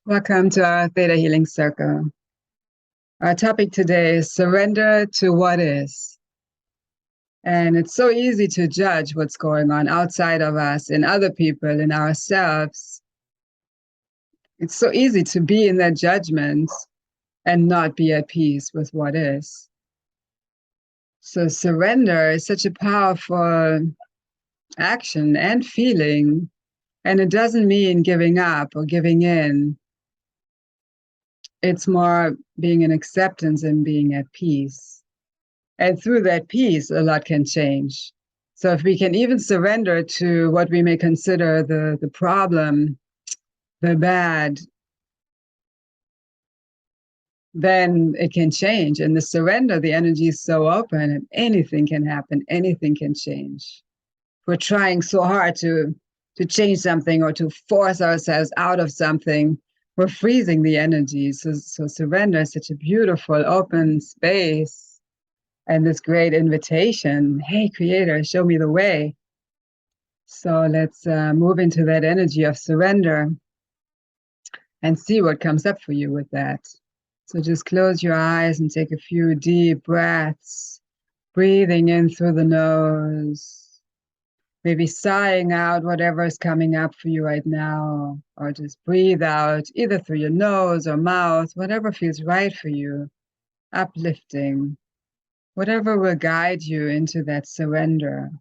Welcome to our Theta Healing Circle. Our topic today is surrender to what is. And it's so easy to judge what's going on outside of us, in other people, in ourselves. It's so easy to be in that judgment and not be at peace with what is. So surrender is such a powerful action and feeling. And it doesn't mean giving up or giving in. It's more being in acceptance and being at peace. And through that peace, a lot can change. So if we can even surrender to what we may consider the problem, the bad, then it can change. And the surrender, the energy is so open and anything can happen, anything can change. We're trying so hard to change something or to force ourselves out of something, we're freezing the energy. So surrender is such a beautiful, open space and this great invitation. Hey, Creator, show me the way. So let's move into that energy of surrender and see what comes up for you with that. So just close your eyes and take a few deep breaths, breathing in through the nose. Maybe sighing out whatever is coming up for you right now, or just breathe out either through your nose or mouth, whatever feels right for you, uplifting, whatever will guide you into that surrender.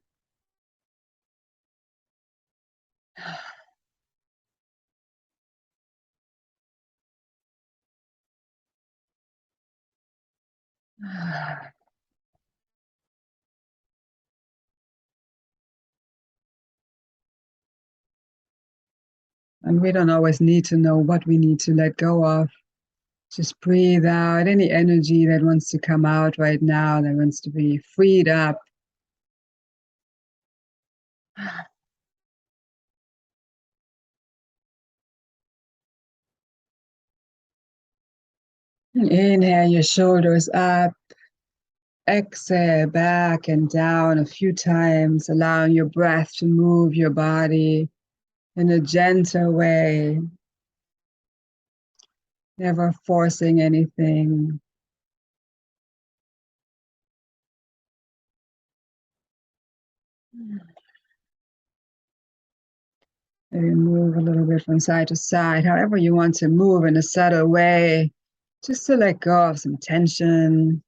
And we don't always need to know what we need to let go of. Just breathe out any energy that wants to come out right now, that wants to be freed up. Inhale your shoulders up. Exhale back and down a few times, allowing your breath to move your body in a gentle way, never forcing anything. Maybe move a little bit from side to side, however you want to move in a subtle way, just to let go of some tension.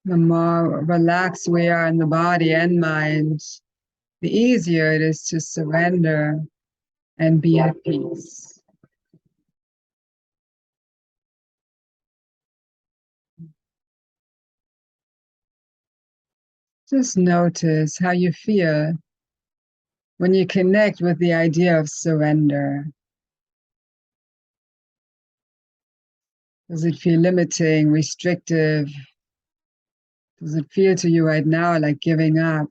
The more relaxed we are in the body and mind, the easier it is to surrender and be at peace. Just notice how you feel when you connect with the idea of surrender. Does it feel limiting, restrictive? Does it feel to you right now like giving up?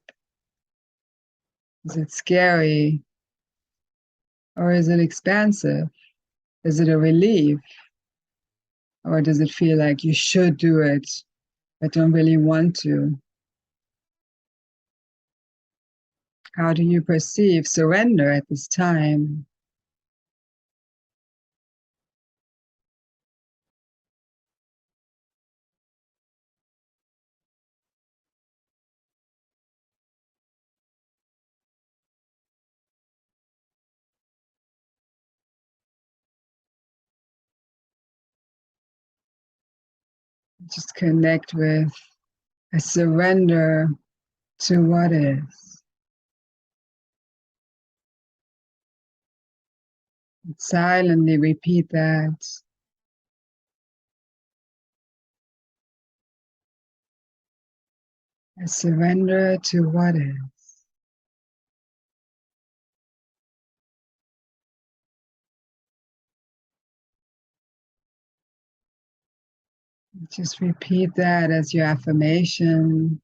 Is it scary? Or is it expansive? Is it a relief? Or does it feel like you should do it, but don't really want to? How do you perceive surrender at this time? Just connect with a surrender to what is. Silently repeat that. A surrender to what is. Just repeat that as your affirmation.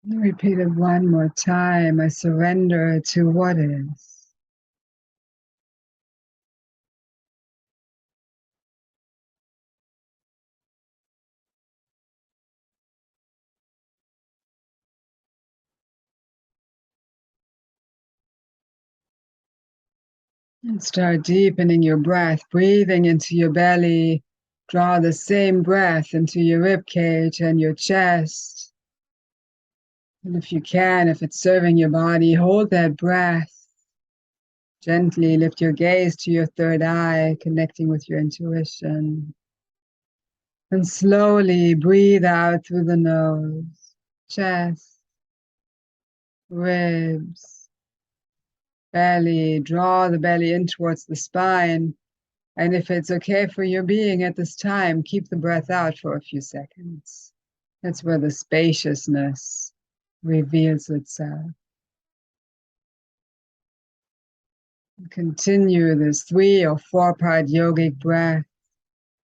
Repeat it one more time. I surrender to what is. And start deepening your breath, breathing into your belly. Draw the same breath into your rib cage and your chest. And if you can, if it's serving your body, hold that breath. Gently lift your gaze to your third eye, connecting with your intuition. And slowly breathe out through the nose, chest, ribs, belly. Draw the belly in towards the spine. And if it's okay for your being at this time, keep the breath out for a few seconds. That's where the spaciousness reveals itself. Continue this 3 or 4-part yogic breath,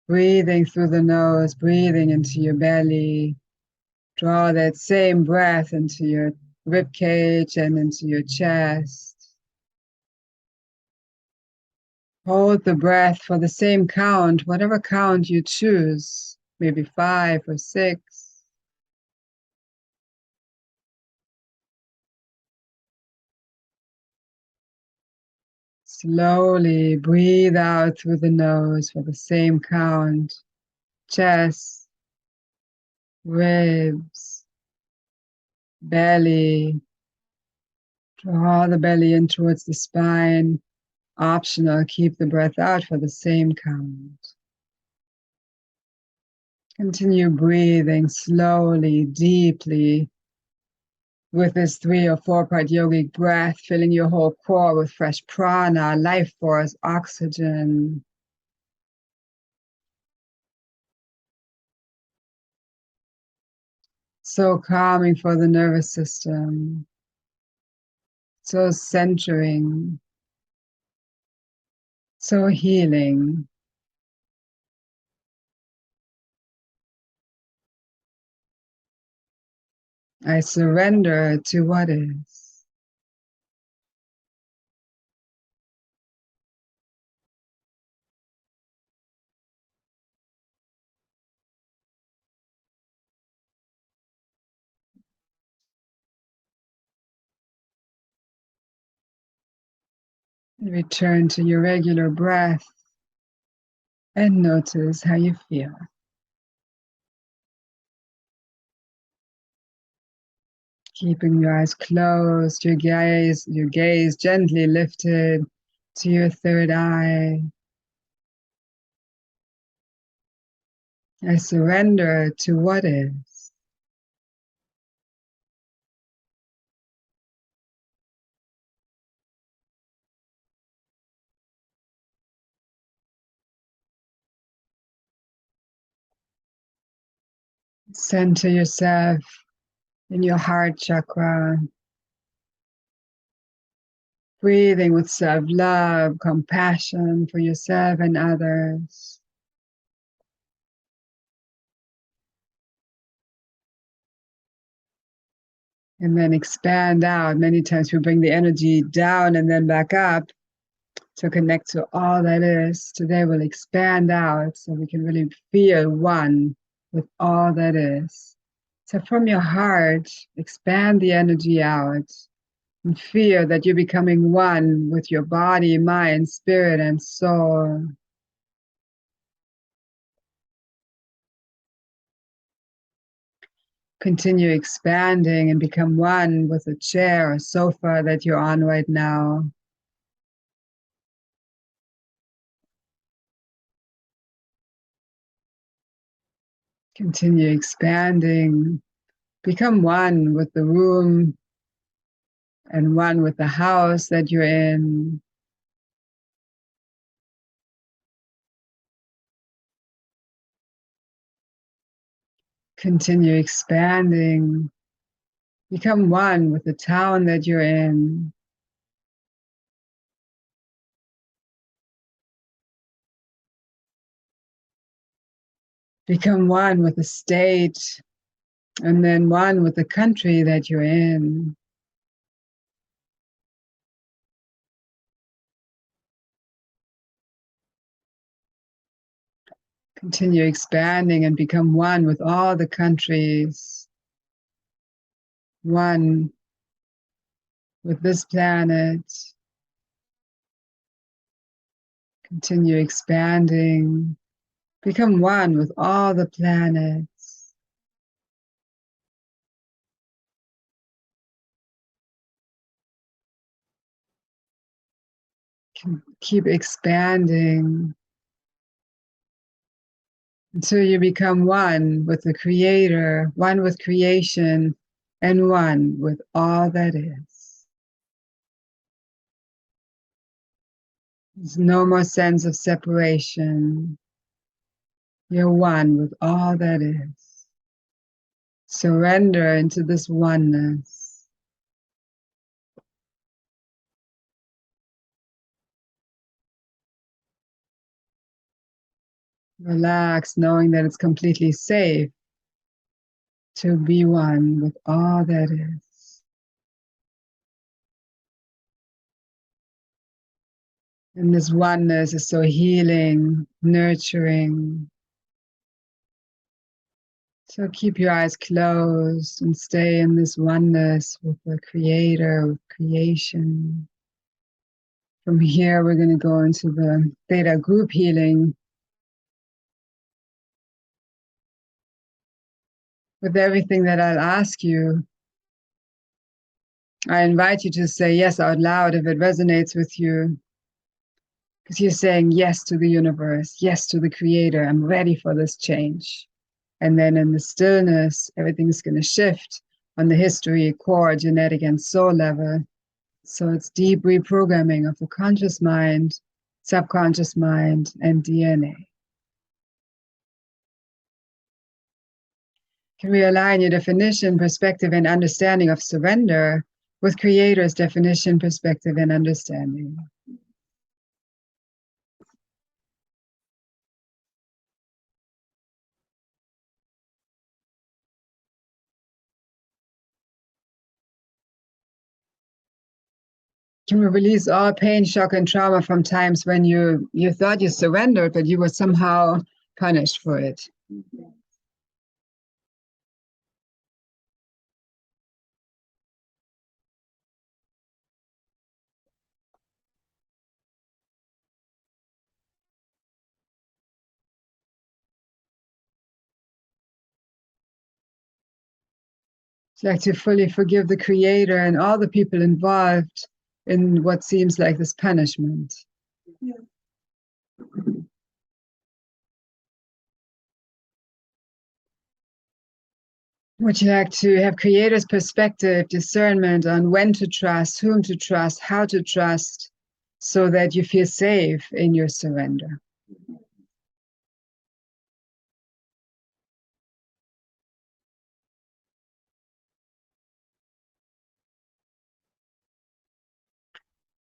breathing through the nose, breathing into your belly. Draw that same breath into your rib cage and into your chest. Hold the breath for the same count, whatever count you choose, maybe 5 or 6. Slowly breathe out through the nose for the same count. Chest, ribs, belly. Draw the belly in towards the spine. Optional, keep the breath out for the same count. Continue breathing slowly, deeply with this 3 or 4-part yogic breath, filling your whole core with fresh prana, life force, oxygen. So calming for the nervous system, so centering, so healing. I surrender to what is. Return to your regular breath and notice how you feel. Keeping your eyes closed, your gaze gently lifted to your third eye. I surrender to what is. Center yourself in your heart chakra, breathing with self-love, compassion for yourself and others. And then expand out. Many times we bring the energy down and then back up to connect to all that is. Today we'll expand out so we can really feel one with all that is. So from your heart, expand the energy out and feel that you're becoming one with your body, mind, spirit, and soul. Continue expanding and become one with a chair or sofa that you're on right now. Continue expanding. Become one with the room and one with the house that you're in. Continue expanding. Become one with the town that you're in. Become one with the state And then one with the country that you're in. Continue expanding and become one with all the countries, one with this planet. Continue expanding, become one with all the planets. Keep expanding until you become one with the Creator, one with creation, and one with all that is. There's no more sense of separation. You're one with all that is. Surrender into this oneness. Relax, knowing that it's completely safe to be one with all that is. And this oneness is so healing, nurturing. So keep your eyes closed and stay in this oneness with the Creator, with creation. From here, we're going to go into the Theta group healing. With everything that I'll ask you, I invite you to say yes out loud if it resonates with you. Because you're saying yes to the universe, yes to the Creator. I'm ready for this change. And then in the stillness, everything's going to shift on the history, core, genetic, and soul level. So it's deep reprogramming of the conscious mind, subconscious mind, and DNA. Can we align your definition, perspective, and understanding of surrender with Creator's definition, perspective, and understanding? Can we release all pain, shock, and trauma from times when you thought you surrendered, but you were somehow punished for it? It's like to fully forgive the Creator and all the people involved in what seems like this punishment. Yeah. Would you like to have Creator's perspective, discernment on when to trust, whom to trust, how to trust, so that you feel safe in your surrender?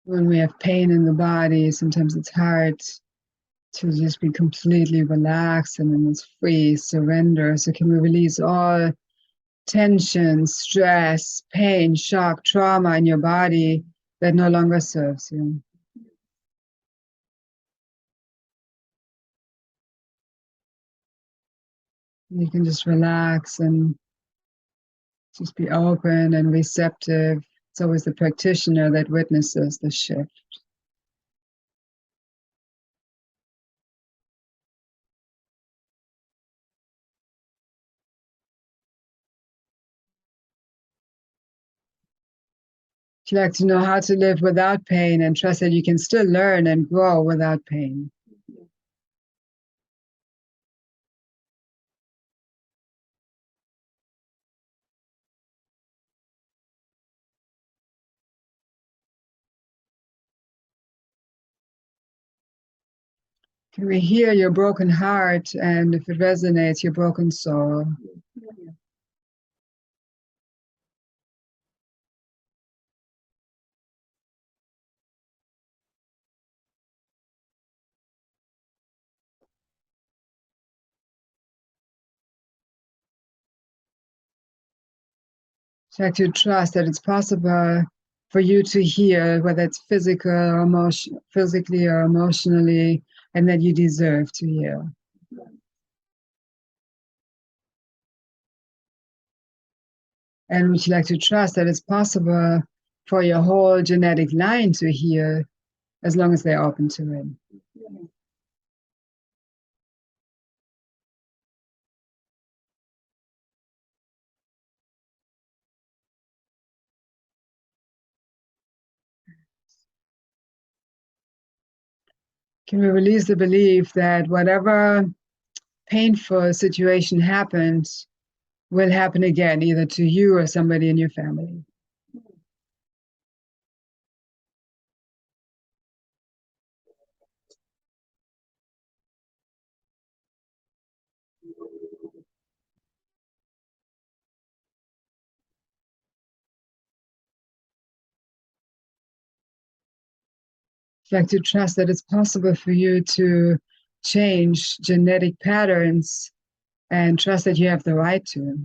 When we have pain in the body, sometimes it's hard to just be completely relaxed and then it's free surrender. So can we release all tension, stress, pain, shock, trauma in your body that no longer serves you? You can just relax and just be open and receptive. It's always the practitioner that witnesses the shift. If you like to know how to live without pain and trust that you can still learn and grow without pain. Can we hear your broken heart and if it resonates, your broken soul? Like to trust that it's possible for you to heal, whether it's physically or emotionally, and that you deserve to heal. And would you like to trust that it's possible for your whole genetic line to heal as long as they're open to it? Can we release the belief that whatever painful situation happens will happen again, either to you or somebody in your family? Like to trust that it's possible for you to change genetic patterns and trust that you have the right to.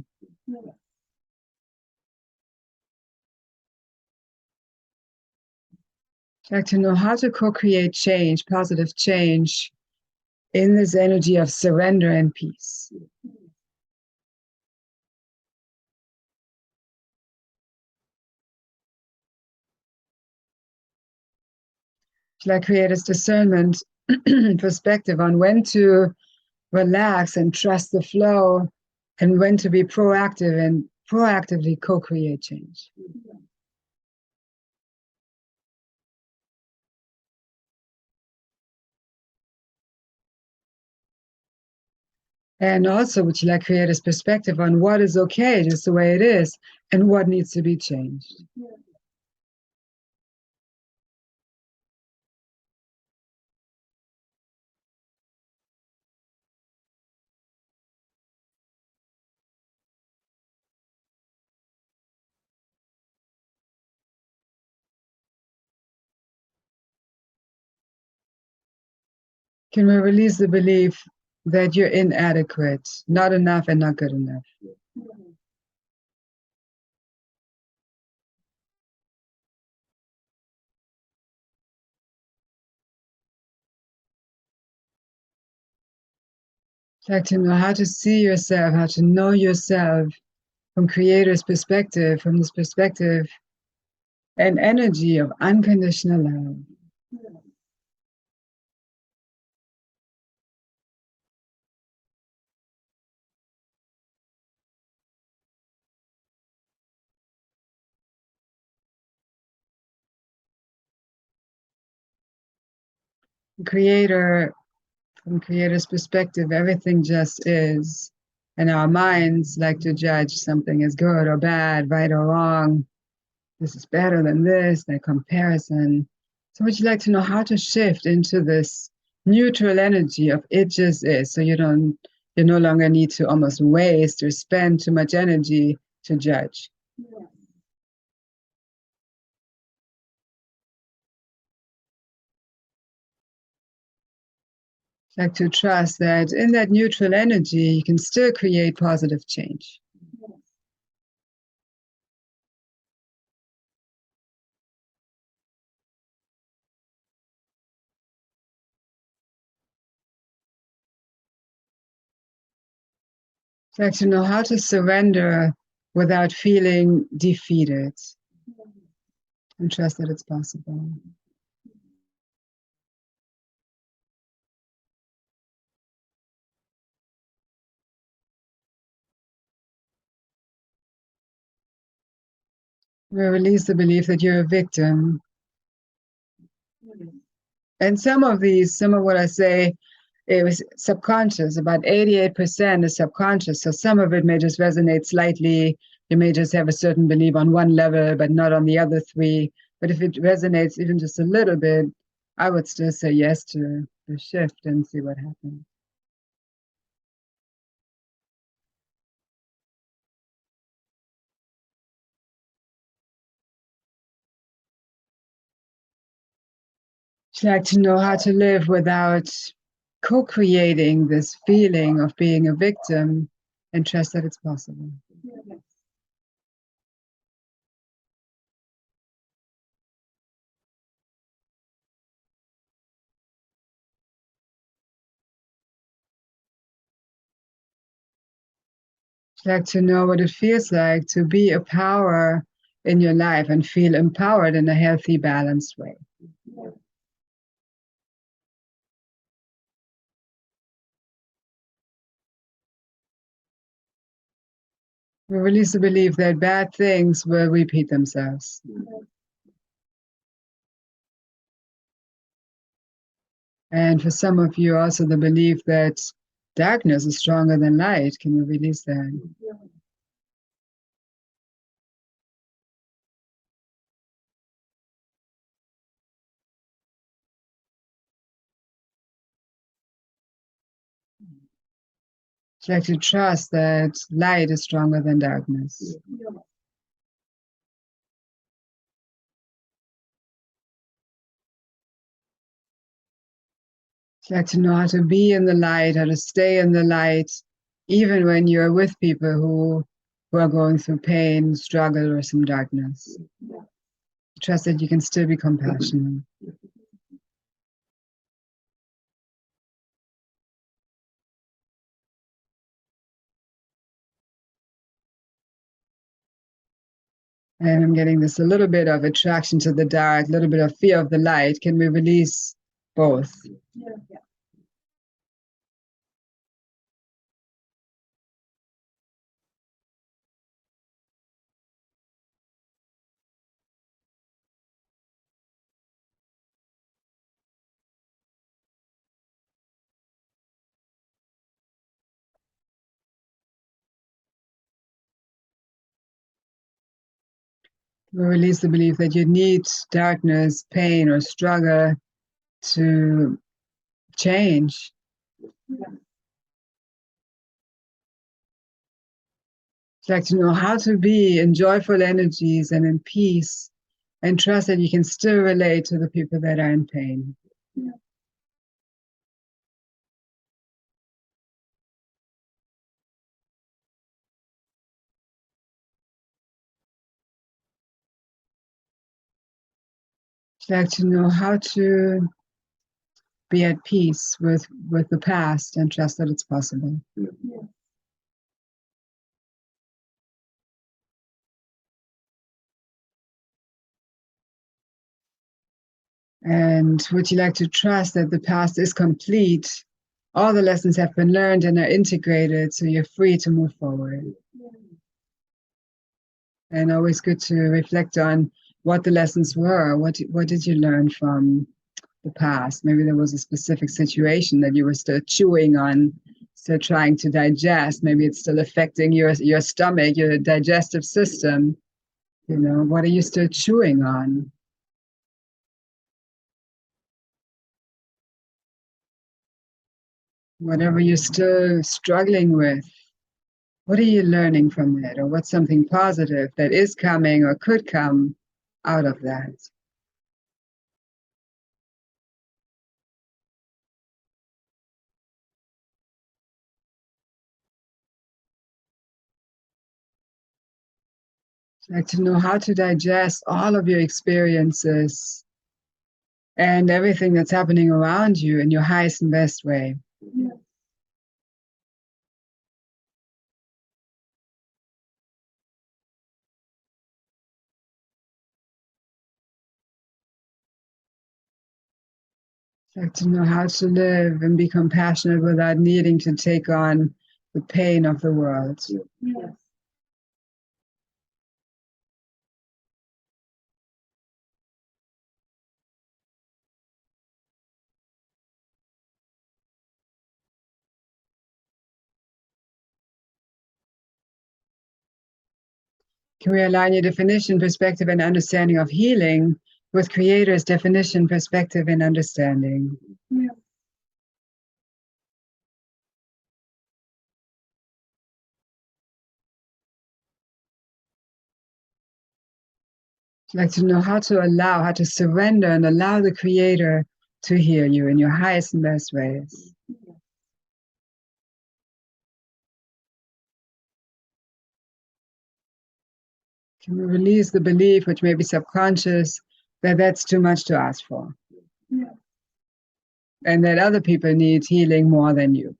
Like to know how to co-create change, positive change, in this energy of surrender and peace. Like create a discernment perspective on when to relax and trust the flow and when to be proactive and proactively co-create change. And also, would you like create a perspective on what is okay, just the way it is, and what needs to be changed? Can we release the belief that you're inadequate, not enough, and not good enough? Like to know how to see yourself, how to know yourself from creator's perspective, from this perspective and energy of unconditional love. Creator, from creator's perspective, everything just is. And our minds like to judge something as good or bad, right or wrong. This is better than this, that comparison. So would you like to know how to shift into this neutral energy of it just is, so you no longer need to almost waste or spend too much energy to judge? Like to trust that in that neutral energy, you can still create positive change. Like to know how to surrender without feeling defeated and trust that it's possible. We release the belief that you're a victim. And some of what I say, it was subconscious. About 88% is subconscious. So some of it may just resonate slightly. You may just have a certain belief on one level, but not on the other three. But if it resonates even just a little bit, I would still say yes to the shift and see what happens. I'd like to know how to live without co-creating this feeling of being a victim and trust that it's possible. Like to know what it feels like to be a power in your life and feel empowered in a healthy, balanced way. We release the belief that bad things will repeat themselves. And for some of you, also the belief that darkness is stronger than light. Can you release that? It's like to trust that light is stronger than darkness. It's like to know how to be in the light, how to stay in the light, even when you're with people who are going through pain, struggle, or some darkness. Trust that you can still be compassionate. And I'm getting this a little bit of attraction to the dark, a little bit of fear of the light. Can we release both? We release the belief that you need darkness, pain, or struggle to change. It's like to know how to be in joyful energies and in peace and trust that you can still relate to the people that are in pain. It's like to know how to be at peace with the past and trust that it's possible. And would you like to trust that the past is complete? All the lessons have been learned and are integrated, so you're free to move forward. And always good to reflect on what the lessons were. What did you learn from the past? Maybe there was a specific situation that you were still chewing on, still trying to digest. Maybe it's still affecting your stomach, your digestive system. You know, what are you still chewing on? Whatever you're still struggling with, what are you learning from it? Or what's something positive that is coming or could come out of that? Like to know how to digest all of your experiences and everything that's happening around you in your highest and best way. Like to know how to live and be compassionate without needing to take on the pain of the world. Can we align your definition, perspective, and understanding of healing with Creator's definition, perspective, and understanding? Like to know how to allow, how to surrender and allow the Creator to heal you in your highest and best ways. Can we release the belief, which may be subconscious, that that's too much to ask for? And that other people need healing more than you.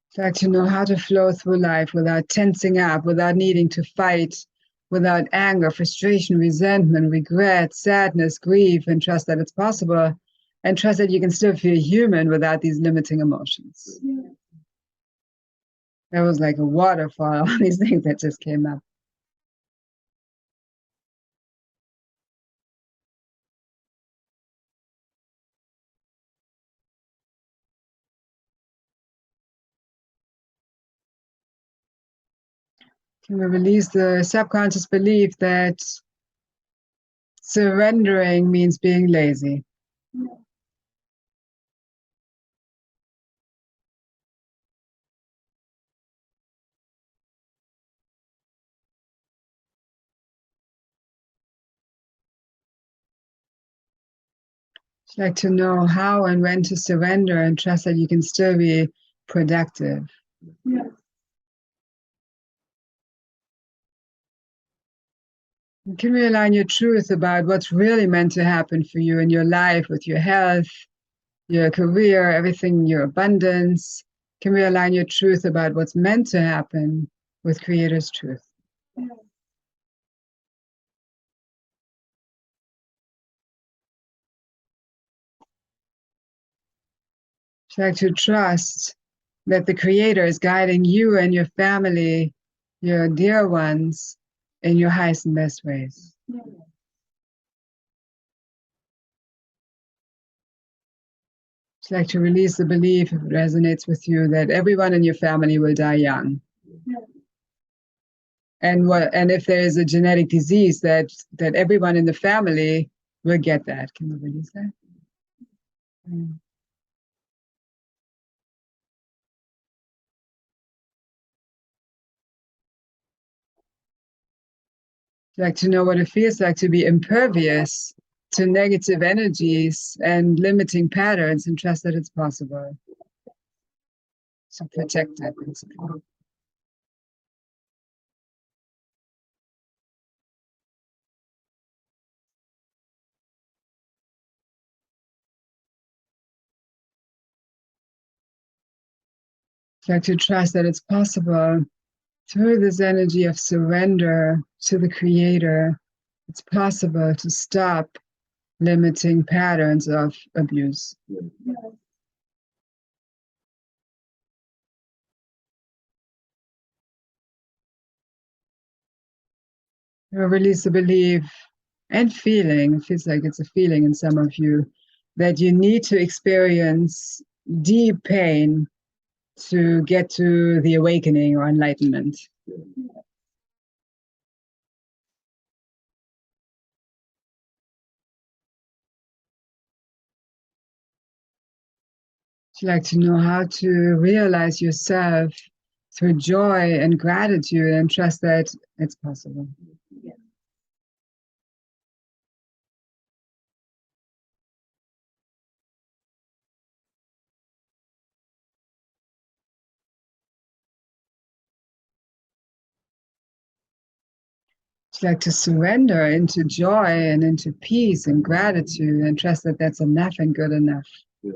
It's like to know how to flow through life without tensing up, without needing to fight, without anger, frustration, resentment, regret, sadness, grief, and trust that it's possible, and trust that you can still feel human without these limiting emotions. Yeah. That was like a waterfall, all these things that just came up. Can we release the subconscious belief that surrendering means being lazy? It's like to know how and when to surrender and trust that you can still be productive. Yeah. Can realign your truth about what's really meant to happen for you in your life, with your health, your career, everything, your abundance. Can realign your truth about what's meant to happen with Creator's truth. It's like to trust that the Creator is guiding you and your family, your dear ones, in your highest and best ways. It's like to release the belief, if it resonates with you, that everyone in your family will die young. And if there is a genetic disease, that everyone in the family will get that. Can you release that? Mm. Like to know what it feels like to be impervious to negative energies and limiting patterns, and trust that it's possible. So protect that principle. Like to trust that it's possible through this energy of surrender to the Creator. It's possible to stop limiting patterns of abuse. Release the belief and feeling. It feels like it's a feeling in some of you that you need to experience deep pain to get to the awakening or enlightenment. You like to know how to realize yourself through joy and gratitude and trust that it's possible. You like to surrender into joy and into peace and gratitude and trust that that's enough and good enough. Yeah.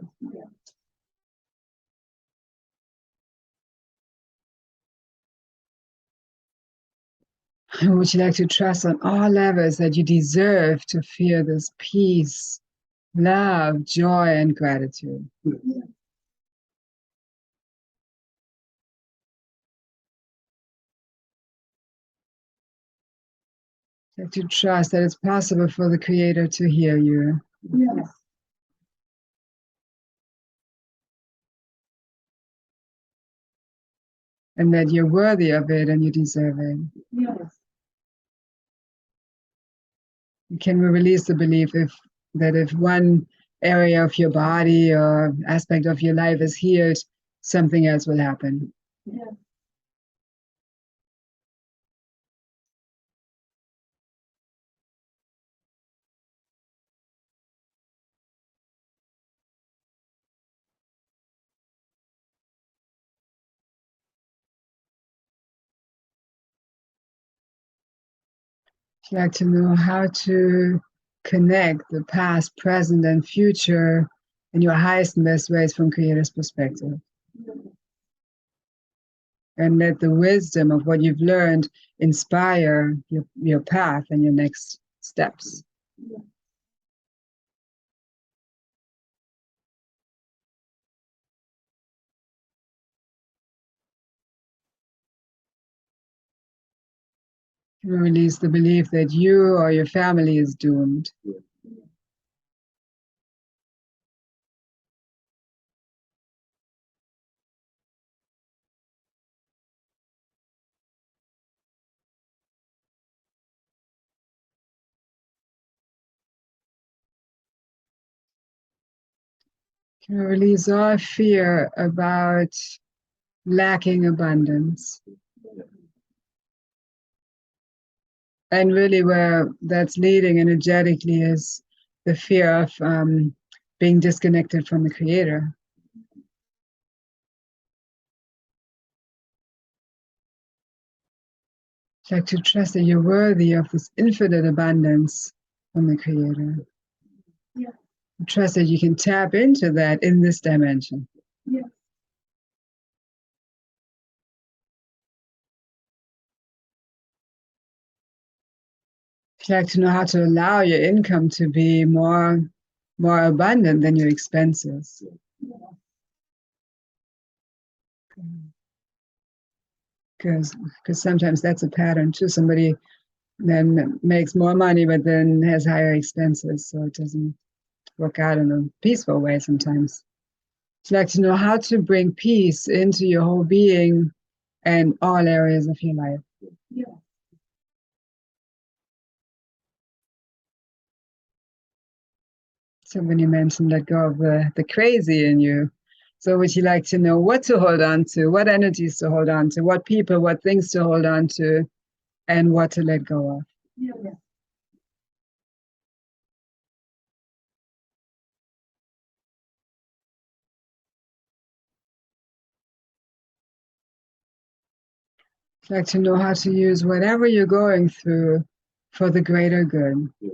Would you like to trust on all levels that you deserve to feel this peace, love, joy, and gratitude? Like to trust that it's possible for the Creator to hear you. Yes. And that you're worthy of it and you deserve it. Yes. Can we release the belief that if one area of your body or aspect of your life is healed, something else will happen? Yeah. I'd like to know how to connect the past, present, and future in your highest and best ways from Creator's perspective. And let the wisdom of what you've learned inspire your path and your next steps. Release the belief that you or your family is doomed. Release all fear about lacking abundance. And really where that's leading energetically is the fear of being disconnected from the Creator. It's like to trust that you're worthy of this infinite abundance from the Creator. Yeah. Trust that you can tap into that in this dimension. Yeah. It's like to know how to allow your income to be more abundant than your expenses. Because sometimes that's a pattern too. Somebody then makes more money but then has higher expenses, so it doesn't work out in a peaceful way sometimes. It's like to know how to bring peace into your whole being and all areas of your life. Yeah. So when you mentioned let go of the crazy in you, so would you like to know what to hold on to, what energies to hold on to, what people, what things to hold on to, and what to let go of? Yeah. It's like to know how to use whatever you're going through for the greater good. Yeah.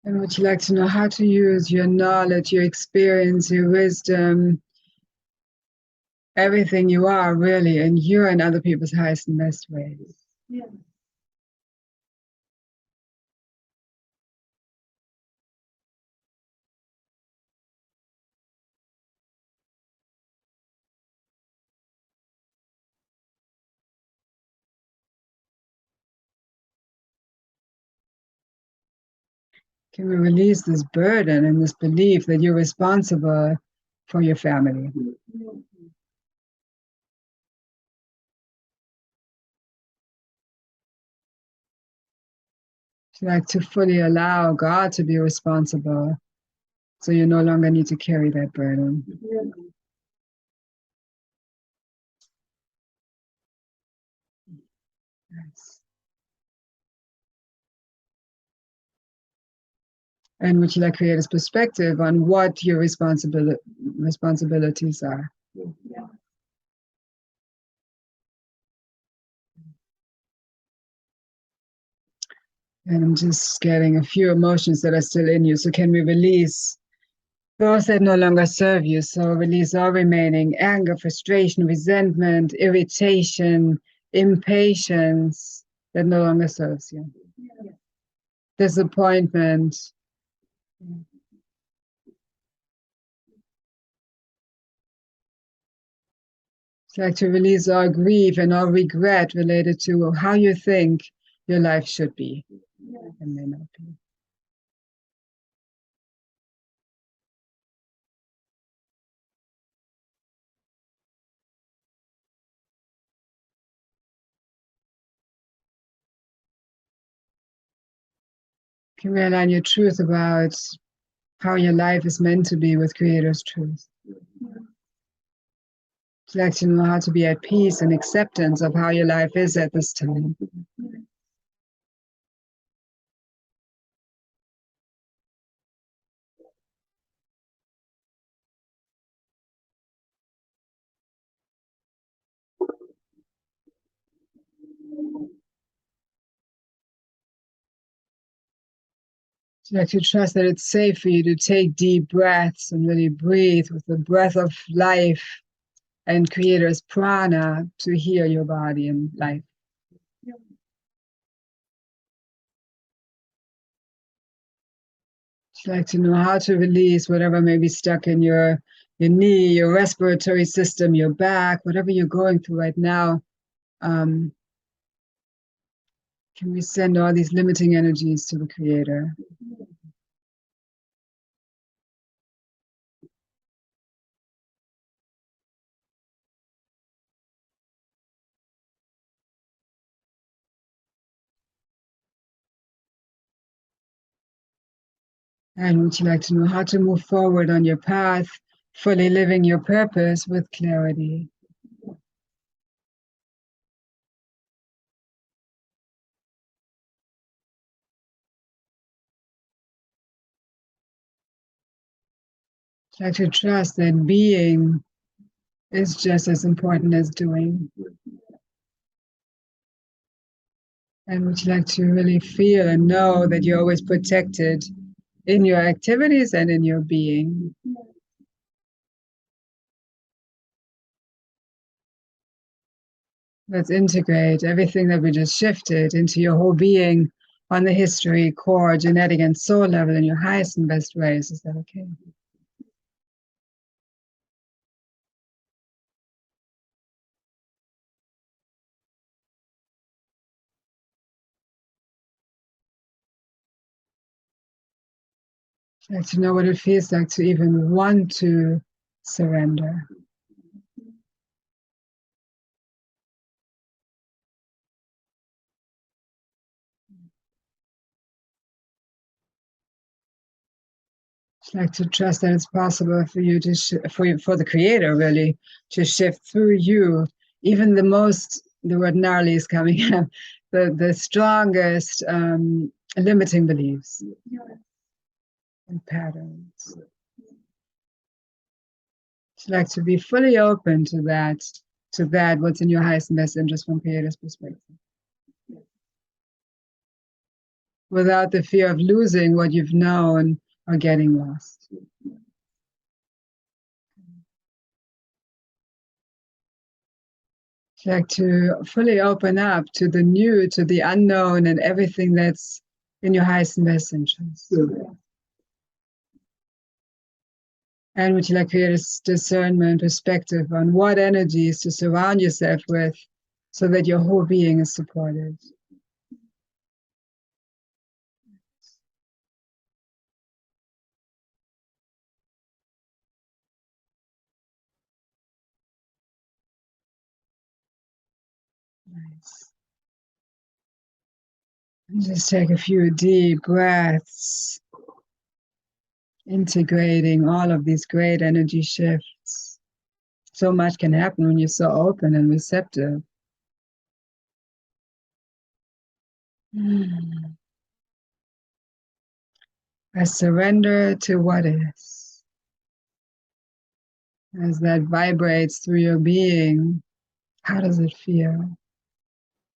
And would you like to know how to use your knowledge, your experience, your wisdom, everything you are really in your and other people's highest and best ways? Yeah. Can we release this burden and this belief that you're responsible for your family? Like to fully allow God to be responsible, so you no longer need to carry that burden. Yes. And would you like Creator's perspective on what your responsibilities are? Yeah. And I'm just getting a few emotions that are still in you. So can we release those that no longer serve you? So release all remaining anger, frustration, resentment, irritation, impatience that no longer serves you. Yeah. Disappointment. It's like to release all grief and all regret related to how you think your life should be and may not be. Can we align your truth about how your life is meant to be with Creator's truth? It's like to know how to be at peace and acceptance of how your life is at this time. Like to trust that it's safe for you to take deep breaths and really breathe with the breath of life and Creator's prana to heal your body and life. Just like to know how to release whatever may be stuck in your knee, your respiratory system, your back, whatever you're going through right now. Can we send all these limiting energies to the Creator? And would you like to know how to move forward on your path, fully living your purpose with clarity? Like to trust that being is just as important as doing. And would you like to really feel and know that you're always protected in your activities and in your being? Let's integrate everything that we just shifted into your whole being on the history, core, genetic, and soul level in your highest and best ways. Is that okay? Like to know what it feels like to even want to surrender. Like to trust that it's possible for you to for the Creator really to shift through you, even the word gnarly is coming up, the strongest limiting beliefs and patterns. Like to be fully open to that what's in your highest and best interest from Creator's perspective, without the fear of losing what you've known or getting lost. Like to fully open up to the new, to the unknown, and everything that's in your highest and best interest. And would you like create a discernment perspective on what energies to surround yourself with so that your whole being is supported? Nice. And just take a few deep breaths, integrating all of these great energy shifts. So much can happen when you're so open and receptive. I surrender to what is. As that vibrates through your being, how does it feel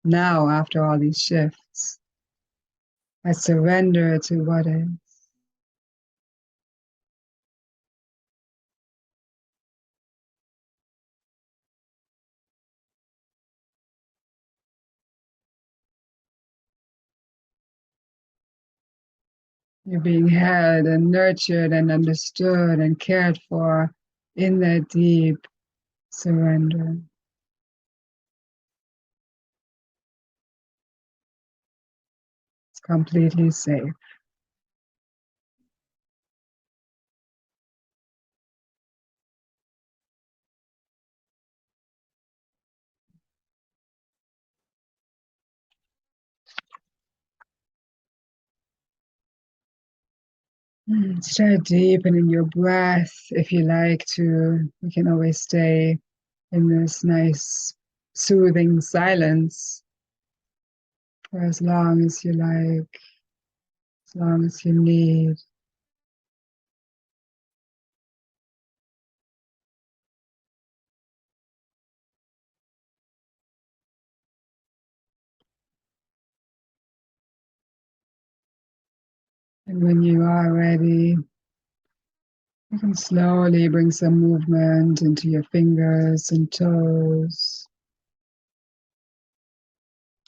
now after all these shifts? I surrender to what is. You're being held and nurtured and understood and cared for in that deep surrender. It's completely safe. Start deepening your breath if you like to. You can always stay in this nice, soothing silence for as long as you like, as long as you need. And when you are ready, you can slowly bring some movement into your fingers and toes.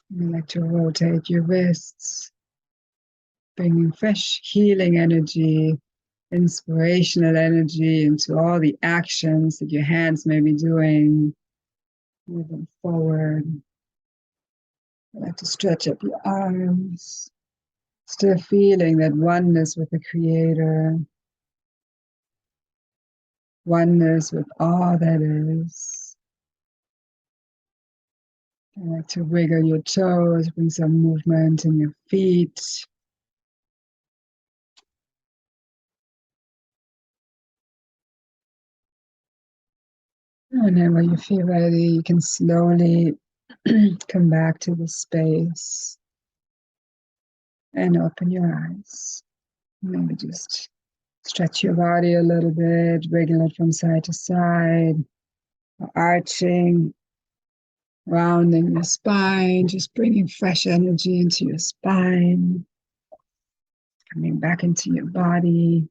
You like to rotate your wrists, bringing fresh healing energy, inspirational energy into all the actions that your hands may be doing. Moving forward. You like to stretch up your arms, still feeling that oneness with the Creator, oneness with all that is. You like to wiggle your toes, bring some movement in your feet. Whenever you feel ready, you can slowly come back to the space and open your eyes. Maybe just stretch your body a little bit, wiggle it from side to side, arching, rounding your spine, just bringing fresh energy into your spine, coming back into your body.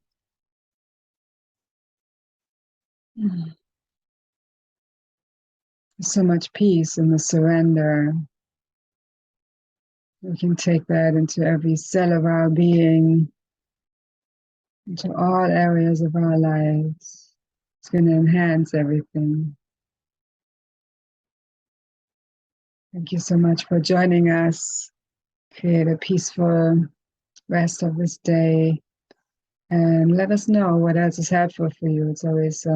There's so much peace in the surrender. We can take that into every cell of our being, into all areas of our lives. It's going to enhance everything. Thank you so much for joining us. Create a peaceful rest of this day. And let us know what else is helpful for you. It's always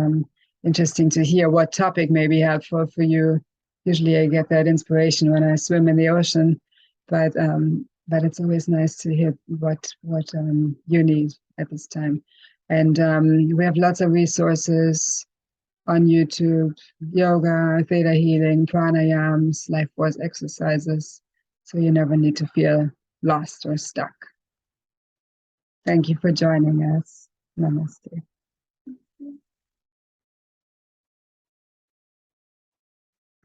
interesting to hear what topic may be helpful for you. Usually I get that inspiration when I swim in the ocean, but it's always nice to hear what you need at this time. And we have lots of resources on YouTube: yoga, theta healing, pranayams, life force exercises, so you never need to feel lost or stuck. Thank you for joining us. Namaste.